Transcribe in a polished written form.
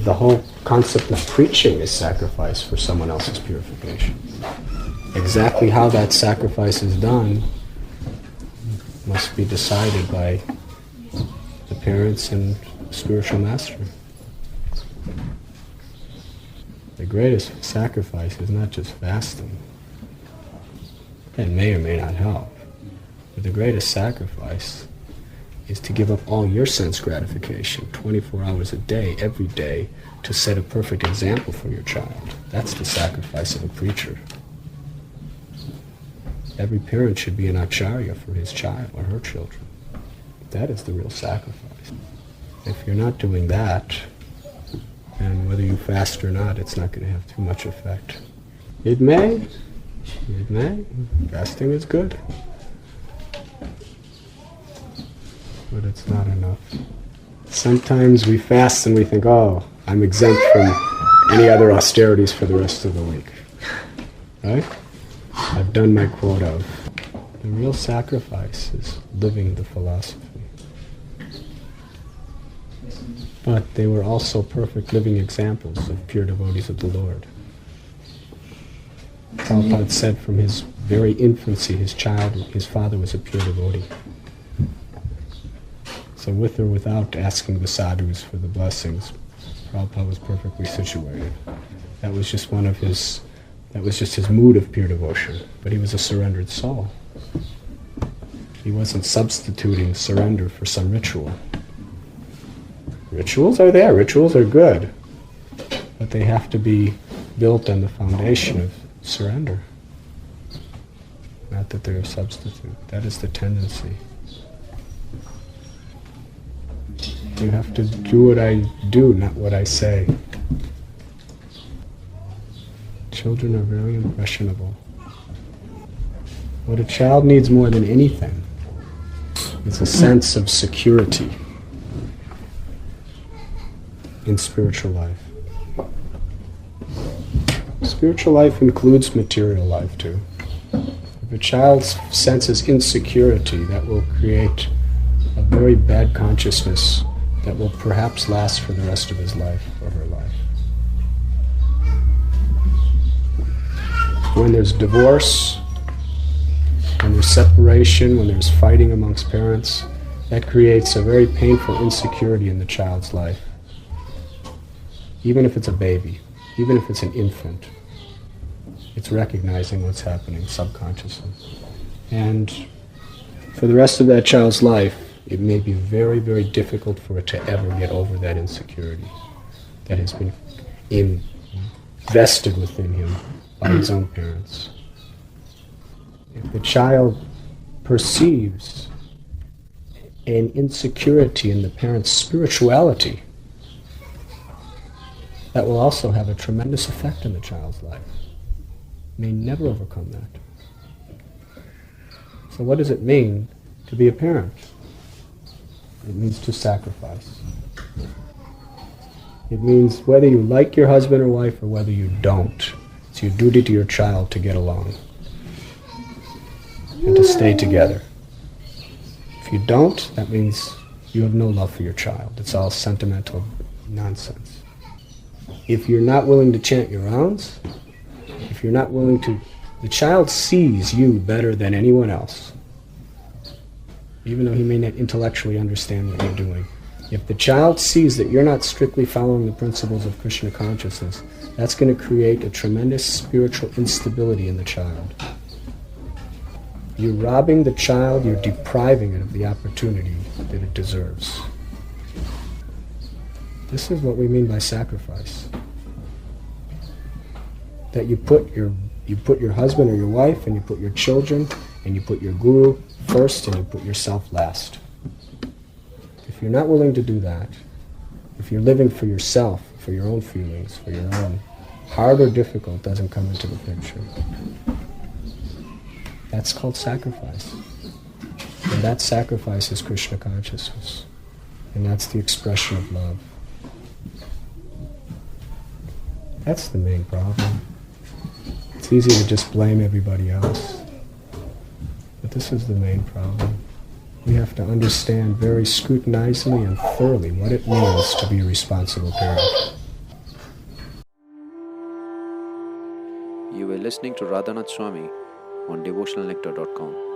The whole concept of preaching is sacrifice for someone else's purification. Exactly how that sacrifice is done must be decided by the parents and spiritual master. The greatest sacrifice is not just fasting. That may or may not help. But the greatest sacrifice is to give up all your sense gratification 24 hours a day, every day, to set a perfect example for your child. That's the sacrifice of a preacher. Every parent should be an acharya for his child or her children. That is the real sacrifice. If you're not doing that, then whether you fast or not, it's not going to have too much effect. It may. Fasting is good. But it's not enough. Sometimes we fast and we think, oh, I'm exempt from any other austerities for the rest of the week. Right? I've done my quota of. The real sacrifice is living the philosophy. But they were also perfect living examples of pure devotees of the Lord. Prabhupada said from his very infancy, his father was a pure devotee. So with or without asking the sadhus for the blessings, Prabhupada was perfectly situated. That was just his mood of pure devotion. But he was a surrendered soul. He wasn't substituting surrender for some ritual. Rituals are there, rituals are good. But they have to be built on the foundation of surrender. Not that they're a substitute. That is the tendency. You have to do what I do, not what I say. Children are very impressionable. What a child needs more than anything is a sense of security in spiritual life. Spiritual life includes material life too. If a child senses insecurity, that will create a very bad consciousness that will perhaps last for the rest of his life or her life. When there's divorce, when there's separation, when there's fighting amongst parents, that creates a very painful insecurity in the child's life. Even if it's a baby, even if it's an infant, it's recognizing what's happening subconsciously. And for the rest of that child's life, it may be very, very difficult for it to ever get over that insecurity that has been invested within him by his own parents. If the child perceives an insecurity in the parent's spirituality, that will also have a tremendous effect in the child's life. May never overcome that. So what does it mean to be a parent? It means to sacrifice. It means whether you like your husband or wife or whether you don't, it's your duty to your child to get along and to stay together. If you don't, that means you have no love for your child. It's all sentimental nonsense. If you're not willing to chant your rounds, if you're not willing to, the child sees you better than anyone else, even though he may not intellectually understand what you're doing. If the child sees that you're not strictly following the principles of Krishna consciousness, that's going to create a tremendous spiritual instability in the child. You're robbing the child, you're depriving it of the opportunity that it deserves. This is what we mean by sacrifice. That you put your husband or your wife, and you put your children, and you put your guru first, and you put yourself last. If you're not willing to do that, if you're living for yourself, for your own feelings, for your own, hard or difficult doesn't come into the picture. That's called sacrifice. And that sacrifice is Krishna consciousness. And that's the expression of love. That's the main problem. It's easy to just blame everybody else. But this is the main problem. We have to understand very scrutinizingly and thoroughly what it means to be a responsible parent. You were listening to Radhanath Swami on devotionalnectar.com.